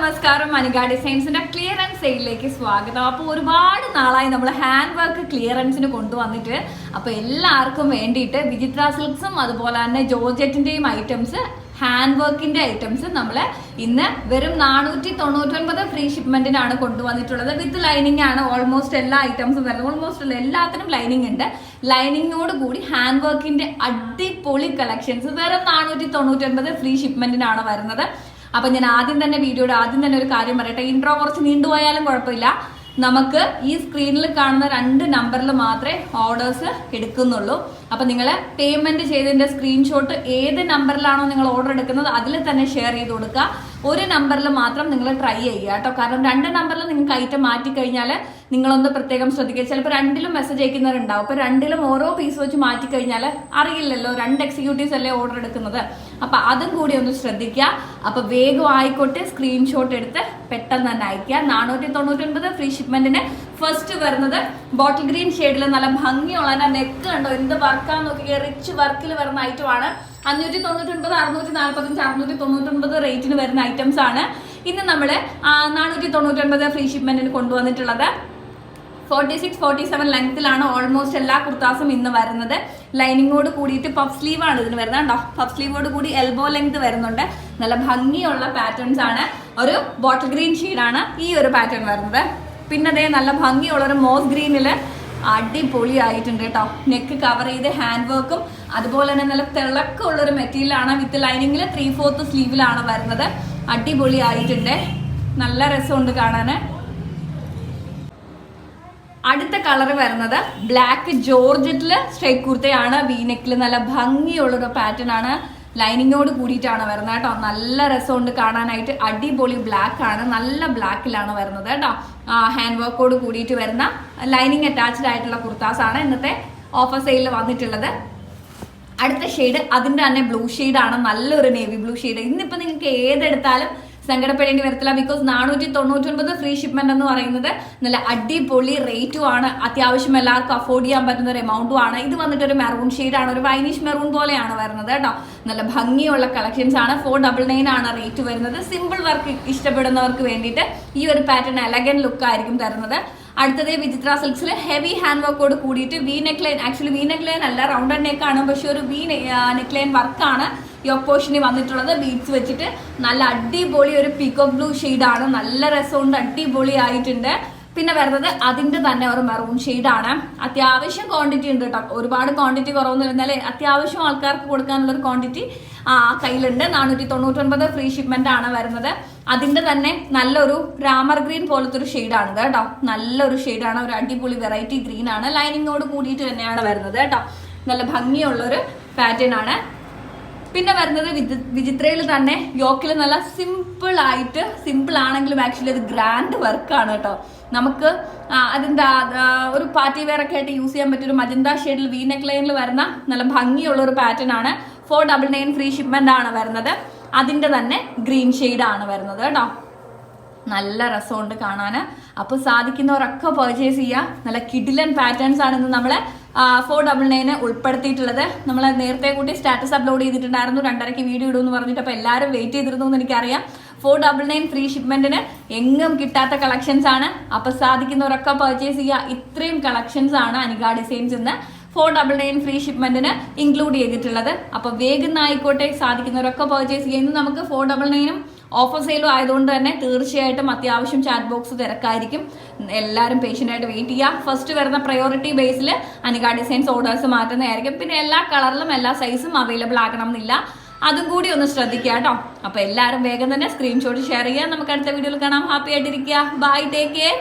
നമസ്കാരം. അനിക ഡിസൈൻസിന്റെ ക്ലിയറൻസ് സെയിലിലേക്ക് സ്വാഗതം. അപ്പോൾ ഒരുപാട് നാളായി നമ്മൾ ഹാൻഡ് വർക്ക് ക്ലിയറൻസിന് കൊണ്ടുവന്നിട്ട് അപ്പോൾ എല്ലാവർക്കും വേണ്ടിയിട്ട് വിചിത്ര സിൽക്സും അതുപോലെ തന്നെ ജോർജറ്റിന്റെയും ഐറ്റംസ്, ഹാൻഡ് വർക്കിന്റെ ഐറ്റംസ് നമ്മൾ ഇന്ന് വെറും 499 ഫ്രീ ഷിപ്മെന്റിനാണ് കൊണ്ടുവന്നിട്ടുള്ളത്. വിത്ത് ലൈനിങ് ആണ് ഓൾമോസ്റ്റ് എല്ലാ ഐറ്റംസും വരുന്നത്. ഓൾമോസ്റ്റ് എല്ലാത്തിനും ലൈനിങ് ഉണ്ട്. ലൈനിങ്ങോട് കൂടി ഹാൻഡ് വർക്കിന്റെ അടിപൊളി കളക്ഷൻസ് വെറും 499 ഫ്രീ ഷിപ്മെന്റിനാണ് വരുന്നത്. അപ്പൊ ഞാൻ ആദ്യം തന്നെ ഒരു കാര്യം പറയട്ടെ. ഇൻട്രോ കുറച്ച് നീണ്ടുപോയാലും കുഴപ്പമില്ല. നമുക്ക് ഈ സ്ക്രീനിൽ കാണുന്ന 2 നമ്പറിൽ മാത്രമേ ഓർഡേഴ്സ് എടുക്കുന്നുള്ളൂ. അപ്പൊ നിങ്ങൾ പേയ്മെന്റ് ചെയ്തതിന്റെ സ്ക്രീൻഷോട്ട് ഏത് നമ്പറിലാണോ നിങ്ങൾ ഓർഡർ എടുക്കുന്നത് അതിൽ തന്നെ ഷെയർ ചെയ്ത് കൊടുക്കുക. ഒരു നമ്പറിൽ മാത്രം നിങ്ങൾ ട്രൈ ചെയ്യുക കേട്ടോ. കാരണം 2 നമ്പറിൽ നിങ്ങൾക്ക് ഐറ്റം മാറ്റി കഴിഞ്ഞാൽ നിങ്ങളൊന്ന് പ്രത്യേകം ശ്രദ്ധിക്കുക. ചിലപ്പോൾ 2ലും മെസ്സേജ് അയക്കുന്നവരുണ്ടാവും. അപ്പൊ 2ലും ഓരോ പീസ് വെച്ച് മാറ്റി കഴിഞ്ഞാൽ അറിയില്ലല്ലോ, 2 എക്സിക്യൂട്ടീവ്സ് അല്ലേ ഓർഡർ എടുക്കുന്നത്. അപ്പൊ അതും കൂടി ഒന്ന് ശ്രദ്ധിക്കുക. അപ്പൊ വേഗം ആയിക്കോട്ടെ, സ്ക്രീൻഷോട്ട് എടുത്ത് പെട്ടെന്ന് തന്നെ അയക്കുക. 499 ഫ്രീ ഷിപ്മെന്റിന് ഫസ്റ്റ് വരുന്നത് ബോട്ടിൽ ഗ്രീൻ ഷെയ്ഡിൽ നല്ല ഭംഗിയുള്ള നെക്ക് കണ്ടോ, എന്ത് വർക്കാന്ന് നോക്കി, റിച്ച് വർക്കിൽ വരുന്ന ഐറ്റം ആണ്. 599, 645, 699 റേറ്റിന് വരുന്ന ഐറ്റംസ് ആണ് ഇന്ന് നമ്മൾ 499 ഫ്രീ ഷിപ്മെന്റിന് കൊണ്ടുവന്നിട്ടുള്ളത്. 46-47 ലെങ്ത്തിലാണ് ഓൾമോസ്റ്റ് എല്ലാ കുർത്താസും ഇന്ന് വരുന്നത്. ലൈനിങ്ങോട് കൂടിയിട്ട് പഫ് സ്ലീവ് ആണ് ഇതിന് വരുന്നത് കേട്ടോ. പഫ് സ്ലീവോട് കൂടി എൽബോ ലെങ്ത് വരുന്നുണ്ട്. നല്ല ഭംഗിയുള്ള പാറ്റേൺസ് ആണ്. ഒരു ബോട്ടിൽ ഗ്രീൻ ഷെയ്ഡാണ് ഈ ഒരു പാറ്റേൺ വരുന്നത്. പിന്നെ അതേ നല്ല ഭംഗിയുള്ള ഒരു മോസ് ഗ്രീനില് അടിപൊളി ആയിട്ടുണ്ട് കേട്ടോ. നെക്ക് കവർ ചെയ്ത് ഹാൻഡ് വർക്കും അതുപോലെ തന്നെ നല്ല തിളക്കമുള്ളൊരു മെറ്റീരിയലാണ്. വിത്ത് ലൈനിങ്ങിൽ 3/4 സ്ലീവിലാണ് വരുന്നത്. അടിപൊളി ആയിട്ടുണ്ട്, നല്ല രസമുണ്ട് കാണാന്. അടുത്ത കളർ വരുന്നത് ബ്ലാക്ക് ജോർജറ്റില് സ്ട്രൈറ്റ് കുർത്തയാണ്. വീനെക്കിൽ നല്ല ഭംഗിയുള്ളൊരു പാറ്റേൺ ആണ്. ലൈനിങ്ങോട് കൂടിയിട്ടാണ് വരുന്നത് കേട്ടോ. നല്ല രസമുണ്ട് കാണാനായിട്ട്. അടിപൊളി ബ്ലാക്ക് ആണ്, നല്ല ബ്ലാക്കിലാണ് വരുന്നത് കേട്ടോ. ഹാൻഡ് വർക്കോട് കൂടിയിട്ട് വരുന്ന ലൈനിങ് അറ്റാച്ച്ഡ് ആയിട്ടുള്ള കുർത്താസ് ആണ് ഇന്നത്തെ ഓഫർ സെയിലിൽ വന്നിട്ടുള്ളത്. അടുത്ത ഷെയ്ഡ് അതിന്റെ തന്നെ ബ്ലൂ ഷെയ്ഡാണ്, നല്ലൊരു നേവി ബ്ലൂ ഷെയ്ഡ്. ഇന്നിപ്പോ നിങ്ങൾക്ക് ഏതെടുത്താലും സങ്കടപ്പെടേണ്ടി വരത്തില്ല. ബിക്കോസ് 499 ഫ്രീ ഷിപ്മെന്റ് എന്ന് പറയുന്നത് നല്ല അടിപൊളി റേറ്റും ആണ്. അത്യാവശ്യം എല്ലാവർക്കും അഫോർഡ് ചെയ്യാൻ പറ്റുന്ന ഒരു എമൗണ്ടും ആണ്. ഇത് വന്നിട്ട് ഒരു മെറൂൺ ഷെയ്ഡാണ്, ഒരു വൈനിഷ് മെറൂൺ പോലെയാണ് വരുന്നത് കേട്ടോ. നല്ല ഭംഗിയുള്ള കളക്ഷൻസ് ആണ്. 499 ആണ് റേറ്റ് വരുന്നത്. സിമ്പിൾ വർക്ക് ഇഷ്ടപ്പെടുന്നവർക്ക് വേണ്ടിയിട്ട് ഈ ഒരു പാറ്റേൺ എലഗന്റ് ലുക്ക് ആയിരിക്കും തരുന്നത്. അടുത്തത് വിചിത്ര സിൽക്സിൽ ഹെവി ഹാൻഡ് വർക്കോട് കൂടിയിട്ട് V neck line, actually V neck line അല്ല, റൗണ്ടഡ് നെക്ക് ആണ്, പക്ഷെ ഒരു വി നെക്ക് ലൈൻ വർക്കാണ് യോക്ക് പോർഷനിൽ വന്നിട്ടുള്ളത്. ബീഡ്സ് വെച്ചിട്ട് നല്ല അടിപൊളി ഒരു പീകോക്ക് ബ്ലൂ ഷെയ്ഡാണ്. നല്ല രസമുണ്ട്, അടിപൊളി ആയിട്ടുണ്ട്. പിന്നെ വരുന്നത് അതിന്റെ തന്നെ ഒരു മെറൂൺ ഷെയ്ഡാണ്. അത്യാവശ്യം ക്വാണ്ടിറ്റി ഉണ്ട് കേട്ടോ. ഒരുപാട് ക്വാണ്ടിറ്റി കുറവൊന്നും ഇരുന്നാലേ അത്യാവശ്യം ആൾക്കാർക്ക് കൊടുക്കാനുള്ള ഒരു ക്വാണ്ടിറ്റി കയ്യിലുണ്ട്. 499 ഫ്രീ ഷിപ്മെന്റ് ആണ് വരുന്നത്. അതിന്റെ തന്നെ നല്ലൊരു രാമർ ഗ്രീൻ പോലത്തെ ഒരു ഷെയ്ഡാണ് കേട്ടോ. നല്ലൊരു ഷെയ്ഡാണ്, ഒരു അടിപൊളി വെറൈറ്റി ഗ്രീൻ ആണ്. ലൈനിങ്ങോട് കൂടിയിട്ട് തന്നെയാണ് വരുന്നത് കേട്ടോ. നല്ല ഭംഗിയുള്ളൊരു പാറ്റേൺ ആണ്. പിന്നെ വരുന്നത് വിചിത്രയിൽ തന്നെ യോക്കിൽ നല്ല സിമ്പിൾ ആയിട്ട്, സിമ്പിൾ ആണെങ്കിലും ആക്ച്വലി അത് ഗ്രാൻഡ് വർക്കാണ് കേട്ടോ. നമുക്ക് അതിന്റെ ഒരു പാർട്ടി വെയർ ഒക്കെ ആയിട്ട് യൂസ് ചെയ്യാൻ പറ്റിയ ഒരു മജന്ത ഷെയ്ഡിൽ വി നെക്ക് ലൈനിൽ വരുന്ന നല്ല ഭംഗിയുള്ള ഒരു പാറ്റേൺ ആണ്. 499 ഫ്രീ ഷിപ്മെന്റ് ആണ് വരുന്നത്. അതിന്റെ തന്നെ ഗ്രീൻ ഷെയ്ഡാണ് വരുന്നത് കേട്ടോ. നല്ല രസമുണ്ട് കാണാന്. അപ്പൊ സാധിക്കുന്നവരൊക്കെ പർച്ചേസ് ചെയ്യുക. നല്ല കിഡിലൻ പാറ്റേൺസ് ആണ് ഇന്ന് നമ്മള് 499 ഉൾപ്പെടുത്തിയിട്ടുള്ളത്. നമ്മൾ നേരത്തെ കൂട്ടി സ്റ്റാറ്റസ് അപ്ലോഡ് ചെയ്തിട്ടുണ്ടായിരുന്നു, 2:30 വീഡിയോ ഇടുമെന്ന് പറഞ്ഞിട്ട്. അപ്പൊ എല്ലാവരും വെയിറ്റ് ചെയ്തിരുന്നു എന്ന് എനിക്കറിയാം. 499 ഫ്രീ ഷിപ്മെന്റിന് എങ്ങും കിട്ടാത്ത കളക്ഷൻസ് ആണ്. അപ്പൊ സാധിക്കുന്നവരൊക്കെ പർച്ചേസ് ചെയ്യുക. ഇത്രയും കളക്ഷൻസ് ആണ് അനിക ഡിസൈൻസ് ഇന്ന് 499 ഫ്രീ ഷിപ്മെന്റിന് ഇൻക്ലൂഡ് ചെയ്തിട്ടുള്ളത്. അപ്പൊ വേഗം ആയിക്കോട്ടെ, സാധിക്കുന്നവരൊക്കെ പർച്ചേസ് ചെയ്യുന്നു. നമുക്ക് 499 ഓഫർ സെയിലും ആയതുകൊണ്ട് തന്നെ തീർച്ചയായിട്ടും അത്യാവശ്യം ചാറ്റ് ബോക്സ് തിരക്കായിരിക്കും. എല്ലാവരും പേഷ്യൻ്റ് ആയിട്ട് വെയിറ്റ് ചെയ്യുക. ഫസ്റ്റ് വരുന്ന പ്രയോറിറ്റി ബേസിൽ അനിക ഡിസൈൻസ് ഓർഡേഴ്സ് മാറ്റുന്നതായിരിക്കും. പിന്നെ എല്ലാ കളറിലും എല്ലാ സൈസും അവൈലബിൾ ആക്കണം എന്നില്ല, അതും കൂടി ഒന്ന് ശ്രദ്ധിക്കുക കേട്ടോ. അപ്പൊ എല്ലാവരും വേഗം തന്നെ സ്ക്രീൻഷോട്ട് ഷെയർ ചെയ്യുക. നമുക്ക് അടുത്ത വീഡിയോയിൽ കാണാം. ഹാപ്പി ആയിട്ടിരിക്കുക. Bye, take care.